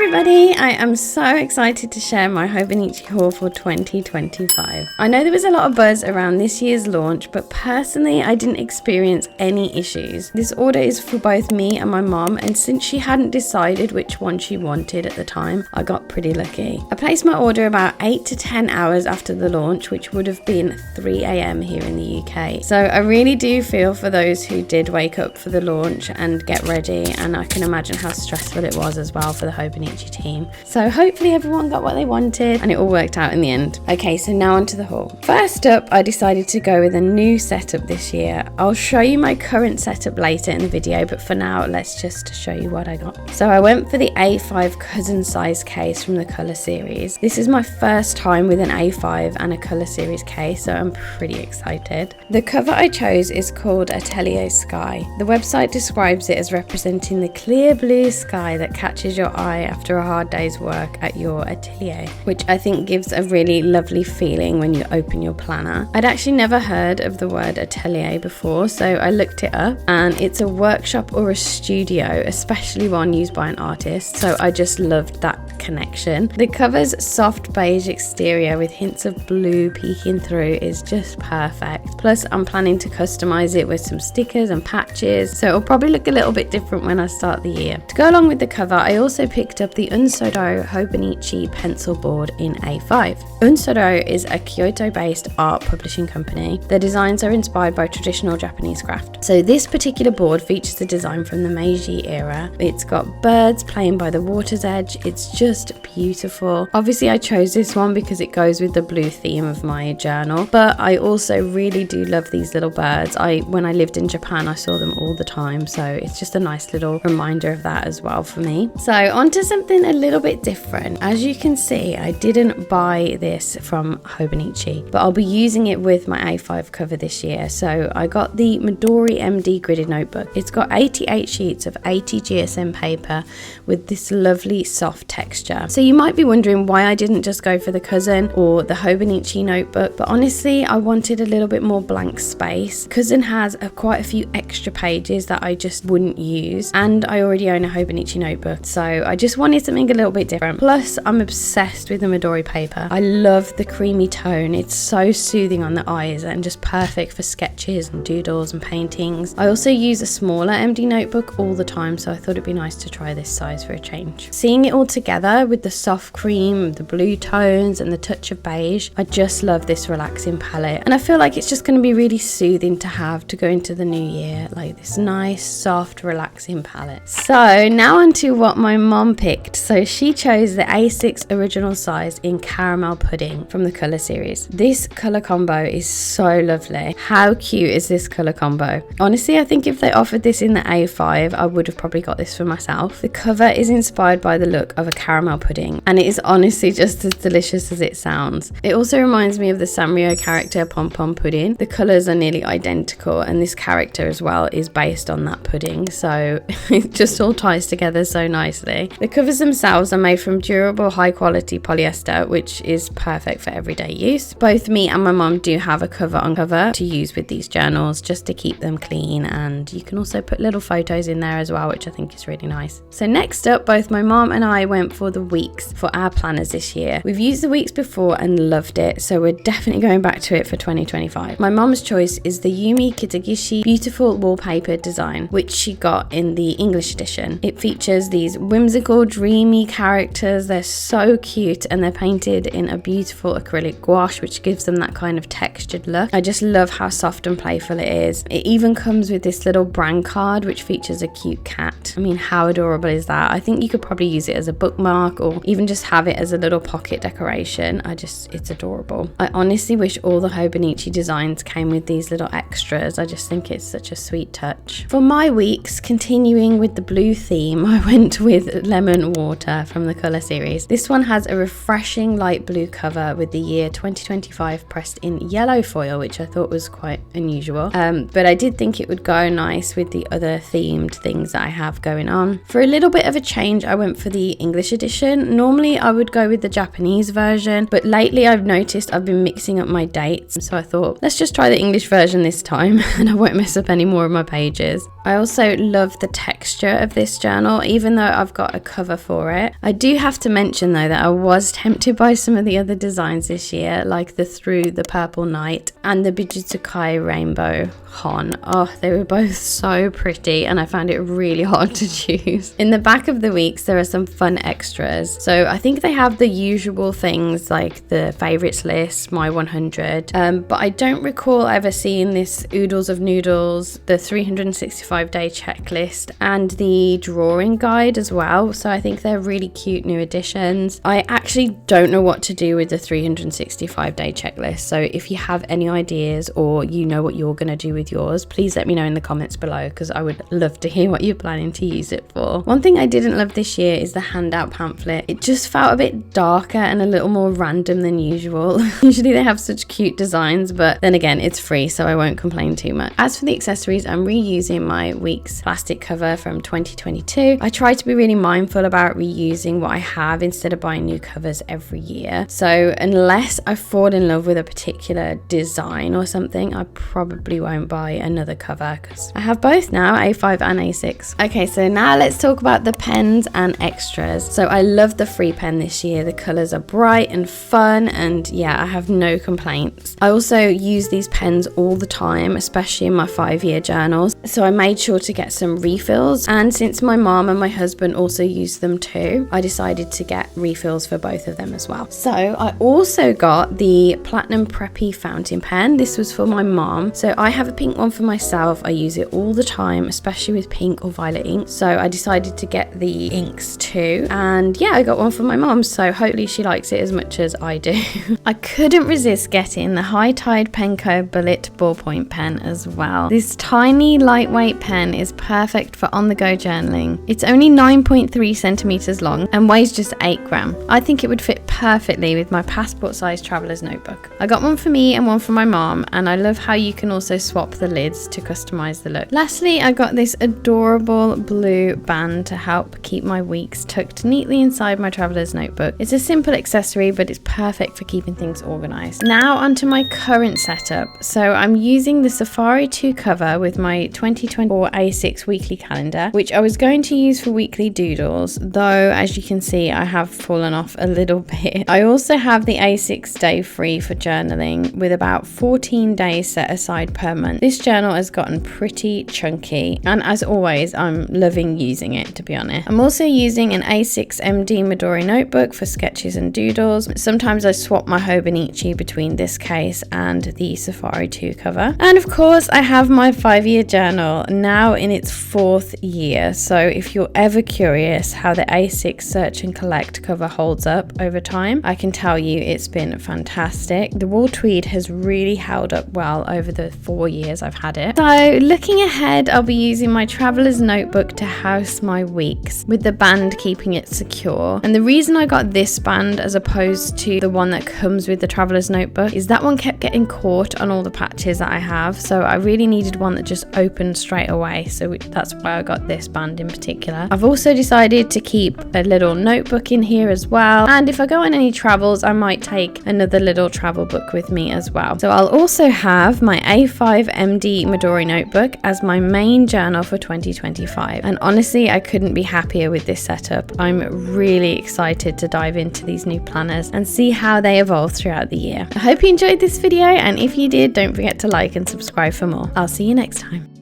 everybody, I am so excited to share my Hobonichi haul for 2025. I know there was a lot of buzz around this year's launch, but personally I didn't experience any issues. This order is for both me and my mom, and since she hadn't decided which one she wanted at the time, I got pretty lucky. I placed my order about 8 to 10 hours after the launch, which would have been 3 AM here in the UK. So I really do feel for those who did wake up for the launch and get ready, and I can imagine how stressful it was as well for the Hobonichi team. So hopefully everyone got what they wanted and it all worked out in the end. Okay, so now onto the haul. First up, I decided to go with a new setup this year. I'll show you my current setup later in the video, but for now let's just show you what I got. So I went for the A5 cousin size case from the colour series. This is my first time with an A5 and a colour series case, so I'm pretty excited. The cover I chose is called Atelier Sky. The website describes it as representing the clear blue sky that catches your eye after a hard day's work at your atelier, which I think gives a really lovely feeling when you open your planner. I'd actually never heard of the word atelier before, so I looked it up, and it's a workshop or a studio, especially one used by an artist, so I just loved that connection. The cover's soft beige exterior with hints of blue peeking through is just perfect. Plus I'm planning to customize it with some stickers and patches, so it'll probably look a little bit different when I start the year. To go along with the cover, I also picked up the Unsodo Hobonichi pencil board in A5. Unsodo is a Kyoto-based art publishing company. Their designs are inspired by traditional Japanese craft. So this particular board features a design from the Meiji era. It's got birds playing by the water's edge. It's just beautiful. Obviously I chose this one because it goes with the blue theme of my journal, but I also really do love these little birds. When I lived in Japan, I saw them all the time, so it's just a nice little reminder of that as well for me. So onto something a little bit different. As you can see, I didn't buy this from Hobonichi, but I'll be using it with my A5 cover this year. So I got the Midori MD gridded notebook. It's got 88 sheets of 80 GSM paper with this lovely soft texture. So you might be wondering why I didn't just go for the cousin or the Hobonichi notebook, but honestly I wanted a little bit more blank space. Cousin has quite a few extra pages that I just wouldn't use, and I already own a Hobonichi notebook, so I just wanted something a little bit different. Plus I'm obsessed with the Midori paper. I love the creamy tone. It's so soothing on the eyes and just perfect for sketches and doodles and paintings. I also use a smaller MD notebook all the time, so I thought it'd be nice to try this size for a change. Seeing it all together with the soft cream, the blue tones and the touch of beige, I just love this relaxing palette, and I feel like it's just going to be really soothing to have to go into the new year, like this nice soft relaxing palette. So now onto what my mom picked. So she chose the A6 original size in caramel pudding from the colour series. This colour combo is so lovely. How cute is this colour combo? Honestly, I think if they offered this in the A5, I would have probably got this for myself. The cover is inspired by the look of a caramel pudding, and it is honestly just as delicious as it sounds. It also reminds me of the Sanrio character Pom Pom Pudding. The colours are nearly identical, and this character as well is based on that pudding, so it just all ties together so nicely. The covers themselves are made from durable high quality polyester, which is perfect for everyday use. Both me and my mum do have a cover on cover to use with these journals just to keep them clean, and you can also put little photos in there as well, which I think is really nice. So next up, both my mum and I went for the weeks for our planners this year. We've used the weeks before and loved it, so we're definitely going back to it for 2025. My mum's choice is the Yumi Kitagishi beautiful wallpaper design, which she got in the English edition. It features these whimsical, dreamy characters. They're so cute, and they're painted in a beautiful acrylic gouache, which gives them that kind of textured look. I just love how soft and playful it is. It even comes with this little brand card, which features a cute cat. I mean, how adorable is that? I think you could probably use it as a bookmark or even just have it as a little pocket decoration. It's adorable. I honestly wish all the Hobonichi designs came with these little extras. I just think it's such a sweet touch. For my weeks, continuing with the blue theme, I went with Lemon Water from the colour series. This one has a refreshing light blue cover with the year 2025 pressed in yellow foil, which I thought was quite unusual. But I did think it would go nice with the other themed things that I have going on. For a little bit of a change, I went for the English edition. Normally I would go with the Japanese version, but lately I've noticed I've been mixing up my dates, so I thought let's just try the English version this time and I won't mess up any more of my pages. pages. I also love the texture of this journal, even though I've got a cover for it. I do have to mention though that I was tempted by some of the other designs this year, like the Through the Purple Night and the Bijutsukai Rainbow Hon. Oh, they were both so pretty and I found it really hard to choose. In the back of the weeks there are some fun extras. So I think they have the usual things like the favourites list, my 100, but I don't recall ever seeing this Oodles of Noodles, the 365-day checklist and the drawing guide as well. So I think they're really cute new additions. I actually don't know what to do with the 365-day checklist, so if you have any ideas or you know what you're going to do with yours, please let me know in the comments below because I would love to hear what you're planning to use it for. One thing I didn't love this year is the handout pamphlet. It just felt a bit darker and a little more random than usual. Usually they have such cute designs, but then again it's free so I won't complain too much. As for the accessories, I'm reusing my week's plastic cover from 2022. I try to be really mindful about reusing what I have instead of buying new covers every year. So unless I fall in love with a particular design or something, I probably won't buy another cover because I have both now, A5 and A6. Okay, so now let's talk about the pens and extras. So I love the free pen this year. The colours are bright and fun and yeah, I have no complaints. I also use these pens all the time, especially in my 5-year journals. So I made sure to get some refills, and since my mom and my husband also use them too, I decided to get refills for both of them as well. So I also got the Platinum Preppy fountain pen. This was for my mom. So I have a pink one for myself. I use it all the time, especially with pink or violet ink. So I decided to get the inks too. And yeah, I got one for my mom. So hopefully she likes it as much as I do. I couldn't resist getting the High Tide Penco Bullet ballpoint pen as well. This tiny lightweight pen is perfect for on-the-go journaling. It's only 9.3 centimeters long and weighs just 8 grams. I think it would fit perfectly with my passport-sized traveler's notebook. I got one for me and one for my mom, and I love how you can also swap the lids to customize the look. Lastly, I got this adorable blue band to help keep my weeks tucked neatly inside my traveler's notebook. It's a simple accessory, but it's perfect for keeping things organized. Now onto my current setup. So I'm using the Safari 2 cover with my 2024 A6 weekly calendar, which I was going to use for weekly doodles, though as you can see I have fallen off a little bit. I also have the A6 day free for journaling with about 14 days set aside per month. This journal has gotten pretty chunky and as always I'm loving using it, to be honest. I'm also using an A6 MD Midori notebook for sketches and doodles. Sometimes I swap my Hobonichi between this case and the Safari 2 cover. And of course I have my 5-year journal now in its 4th year, so if you're ever curious how the A6 Search and Collect cover holds up over time, I can tell you it's been fantastic. The wool tweed has really held up well over the 4 years I've had it. So looking ahead, I'll be using my traveler's notebook to house my weeks, with the band keeping it secure. And the reason I got this band as opposed to the one that comes with the traveler's notebook is that one kept getting caught on all the patches that I have, so I really needed one that just opened straight away, so that's why I got this band in particular. I've also decided to keep a little notebook in here as well, and if I go on any travels I might take another little travel book with me as well. So I'll also have my A5 MD Midori notebook as my main journal for 2025, and honestly I couldn't be happier with this setup. I'm really excited to dive into these new planners and see how they evolve throughout the year. I hope you enjoyed this video, and if you did, don't forget to like and subscribe for more. I'll see you next time.